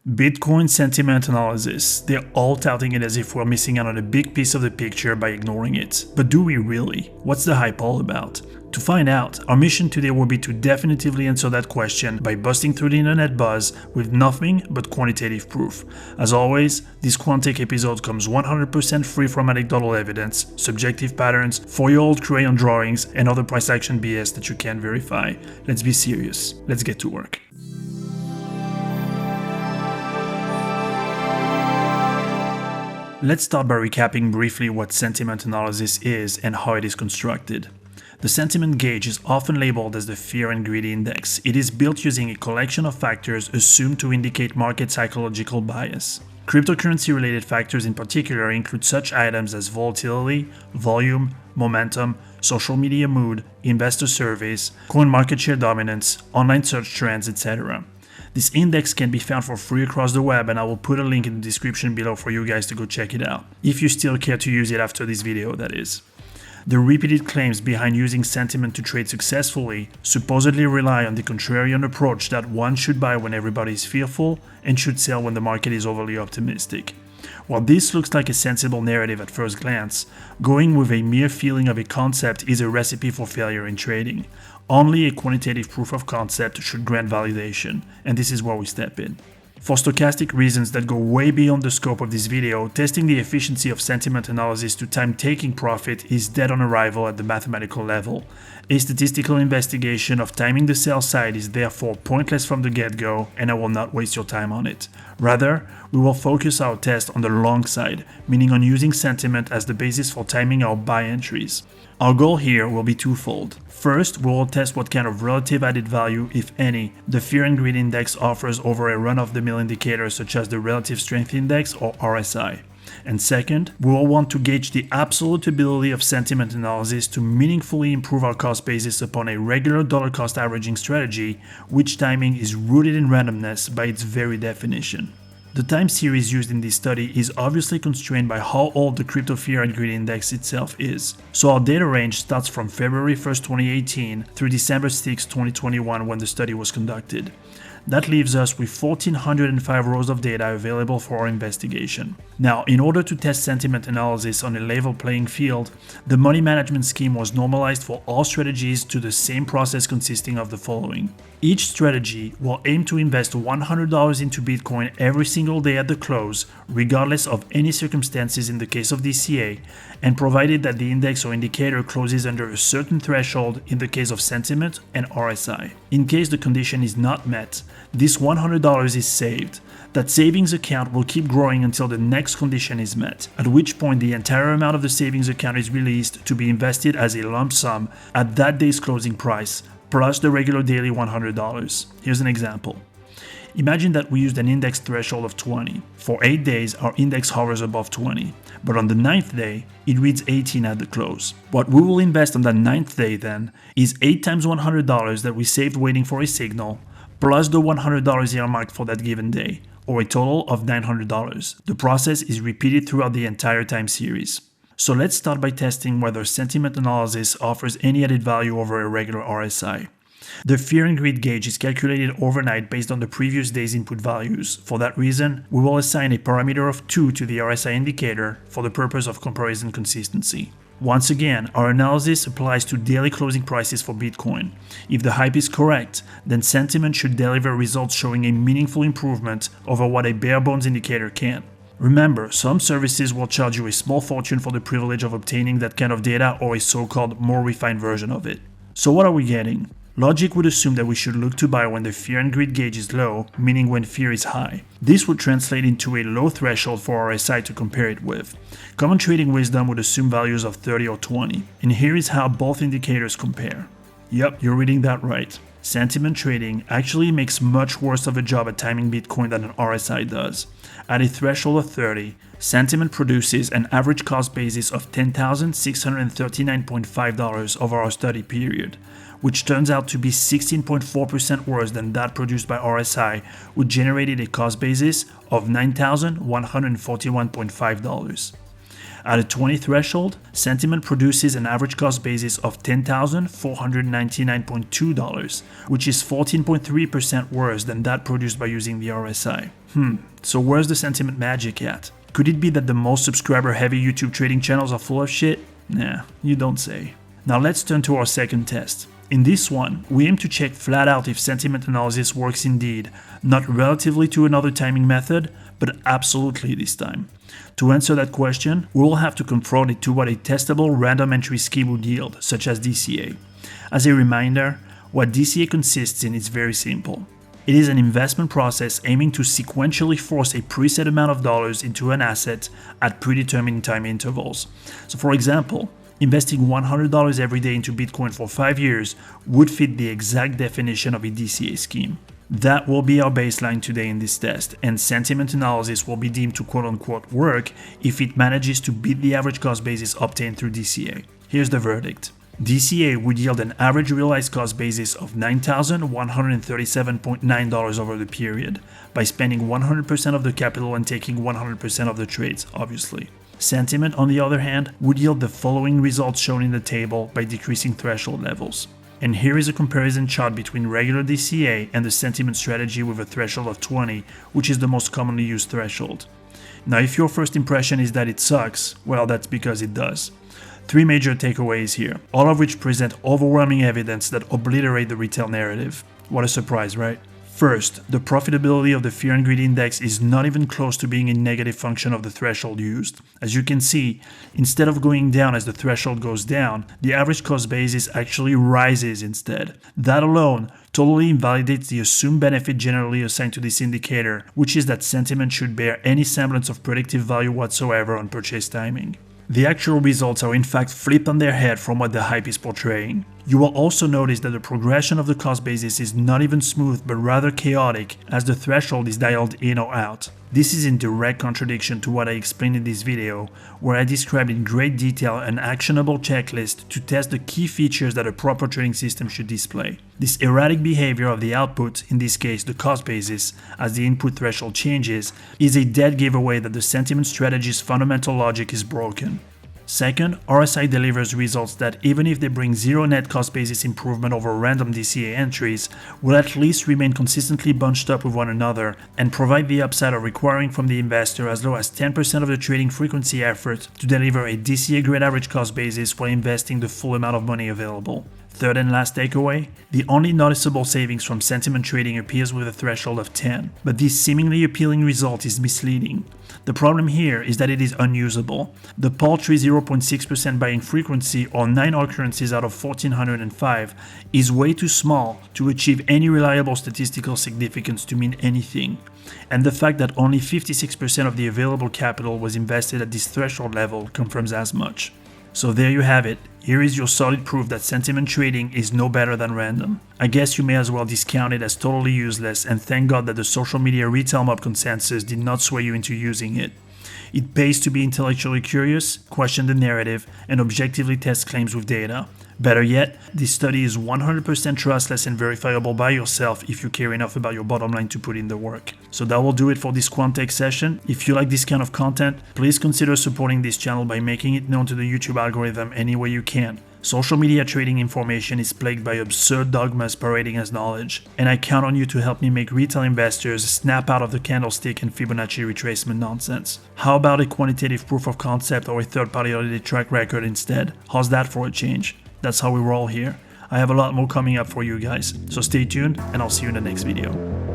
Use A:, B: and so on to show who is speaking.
A: Bitcoin sentiment analysis. They're all touting it as if we're missing out on a big piece of the picture by ignoring it. But do we really? What's the hype all about? To find out, our mission today will be to definitively answer that question by busting through the internet buzz with nothing but quantitative proof. As always, this QuantTake episode comes 100% free from anecdotal evidence, subjective patterns, 4-year-old crayon drawings, and other price action BS that you can't verify. Let's be serious. Let's get to work. Let's start by recapping briefly what sentiment analysis is and how it is constructed. The sentiment gauge is often labeled as the fear and greed index. It is built using a collection of factors assumed to indicate market psychological bias. Cryptocurrency-related factors in particular include such items as volatility, volume, momentum, social media mood, investor surveys, coin market share dominance, online search trends, etc. This index can be found for free across the web, and I will put a link in the description below for you guys to go check it out, if you still care to use it after this video, that is. The repeated claims behind using sentiment to trade successfully supposedly rely on the contrarian approach that one should buy when everybody is fearful and should sell when the market is overly optimistic. While this looks like a sensible narrative at first glance, going with a mere feeling of a concept is a recipe for failure in trading. Only a quantitative proof of concept should grant validation, and this is where we step in. For stochastic reasons that go way beyond the scope of this video, testing the efficiency of sentiment analysis to time taking profit is dead on arrival at the mathematical level. A statistical investigation of timing the sell side is therefore pointless from the get-go, and I will not waste your time on it. Rather, we will focus our test on the long side, meaning on using sentiment as the basis for timing our buy entries. Our goal here will be twofold. First, we will test what kind of relative added value, if any, the fear and greed index offers over a run-of-the-mill indicator such as the relative strength index or RSI. And second, we will want to gauge the absolute ability of sentiment analysis to meaningfully improve our cost basis upon a regular dollar cost averaging strategy, which timing is rooted in randomness by its very definition. The time series used in this study is obviously constrained by how old the crypto fear and greed index itself is. So our data range starts from February 1st, 2018 through December 6, 2021 when the study was conducted. That leaves us with 1,405 rows of data available for our investigation. Now, in order to test sentiment analysis on a level playing field, the money management scheme was normalized for all strategies to the same process consisting of the following. Each strategy will aim to invest $100 into Bitcoin every single day at the close, regardless of any circumstances in the case of DCA, and provided that the index or indicator closes under a certain threshold in the case of sentiment and RSI. In case the condition is not met, this $100 is saved. That savings account will keep growing until the next condition is met, at which point the entire amount of the savings account is released to be invested as a lump sum at that day's closing price, plus the regular daily $100. Here's an example. Imagine that we used an index threshold of 20. For 8 days, our index hovers above 20, but on the 9th day, it reads 18 at the close. What we will invest on that 9th day then is 8 times $100 that we saved waiting for a signal, plus the $100 earmarked for that given day, or a total of $900. The process is repeated throughout the entire time series. So let's start by testing whether sentiment analysis offers any added value over a regular RSI. The fear and greed gauge is calculated overnight based on the previous day's input values. For that reason, we will assign a parameter of 2 to the RSI indicator for the purpose of comparison consistency. Once again, our analysis applies to daily closing prices for Bitcoin. If the hype is correct, then sentiment should deliver results showing a meaningful improvement over what a bare bones indicator can. Remember, some services will charge you a small fortune for the privilege of obtaining that kind of data or a so-called more refined version of it. So what are we getting? Logic would assume that we should look to buy when the fear and greed gauge is low, meaning when fear is high. This would translate into a low threshold for RSI to compare it with. Common trading wisdom would assume values of 30 or 20, and here is how both indicators compare. Yep, you're reading that right. Sentiment trading actually makes much worse of a job at timing Bitcoin than an RSI does. At a threshold of 30, sentiment produces an average cost basis of $10,639.5 over our study period, which turns out to be 16.4% worse than that produced by RSI, which generated a cost basis of $9,141.5. At a 20 threshold, sentiment produces an average cost basis of $10,499.2, which is 14.3% worse than that produced by using the RSI. So where's the sentiment magic at? Could it be that the most subscriber-heavy YouTube trading channels are full of shit? Nah, you don't say. Now let's turn to our second test. In this one, we aim to check flat out if sentiment analysis works indeed, not relatively to another timing method, but absolutely this time. To answer that question, we will have to confront it to what a testable random entry scheme would yield, such as DCA. As a reminder, what DCA consists in is very simple. It is an investment process aiming to sequentially force a preset amount of dollars into an asset at predetermined time intervals. So for example, investing $100 every day into Bitcoin for 5 years would fit the exact definition of a DCA scheme. That will be our baseline today in this test, and sentiment analysis will be deemed to quote-unquote work if it manages to beat the average cost basis obtained through DCA. Here's the verdict. DCA would yield an average realized cost basis of $9,137.9 over the period, by spending 100% of the capital and taking 100% of the trades, obviously. Sentiment, on the other hand, would yield the following results shown in the table by decreasing threshold levels. And here is a comparison chart between regular DCA and the sentiment strategy with a threshold of 20, which is the most commonly used threshold. Now, if your first impression is that it sucks, well, that's because it does. 3 major takeaways here, all of which present overwhelming evidence that obliterate the retail narrative. What a surprise, right? First, the profitability of the fear and greed index is not even close to being a negative function of the threshold used. As you can see, instead of going down as the threshold goes down, the average cost basis actually rises instead. That alone totally invalidates the assumed benefit generally assigned to this indicator, which is that sentiment should bear any semblance of predictive value whatsoever on purchase timing. The actual results are in fact flipped on their head from what the hype is portraying. You will also notice that the progression of the cost basis is not even smooth but rather chaotic as the threshold is dialed in or out. This is in direct contradiction to what I explained in this video, where I described in great detail an actionable checklist to test the key features that a proper trading system should display. This erratic behavior of the output, in this case the cost basis, as the input threshold changes, is a dead giveaway that the sentiment strategy's fundamental logic is broken. Second, RSI delivers results that, even if they bring zero net cost basis improvement over random DCA entries, will at least remain consistently bunched up with one another and provide the upside of requiring from the investor as low as 10% of the trading frequency effort to deliver a DCA grade average cost basis while investing the full amount of money available. Third and last takeaway, the only noticeable savings from sentiment trading appears with a threshold of 10, but this seemingly appealing result is misleading. The problem here is that it is unusable. The paltry 0.6% buying frequency, or 9 occurrences out of 1405, is way too small to achieve any reliable statistical significance to mean anything. And the fact that only 56% of the available capital was invested at this threshold level confirms as much. So there you have it. Here is your solid proof that sentiment trading is no better than random. I guess you may as well discount it as totally useless and thank God that the social media retail mob consensus did not sway you into using it. It pays to be intellectually curious, question the narrative, and objectively test claims with data. Better yet, this study is 100% trustless and verifiable by yourself if you care enough about your bottom line to put in the work. So that will do it for this QuantTake session. If you like this kind of content, please consider supporting this channel by making it known to the YouTube algorithm any way you can. Social media trading information is plagued by absurd dogmas parading as knowledge, and I count on you to help me make retail investors snap out of the candlestick and Fibonacci retracement nonsense. How about a quantitative proof of concept or a third-party audited track record instead? How's that for a change? That's how we roll here. I have a lot more coming up for you guys, so stay tuned and I'll see you in the next video.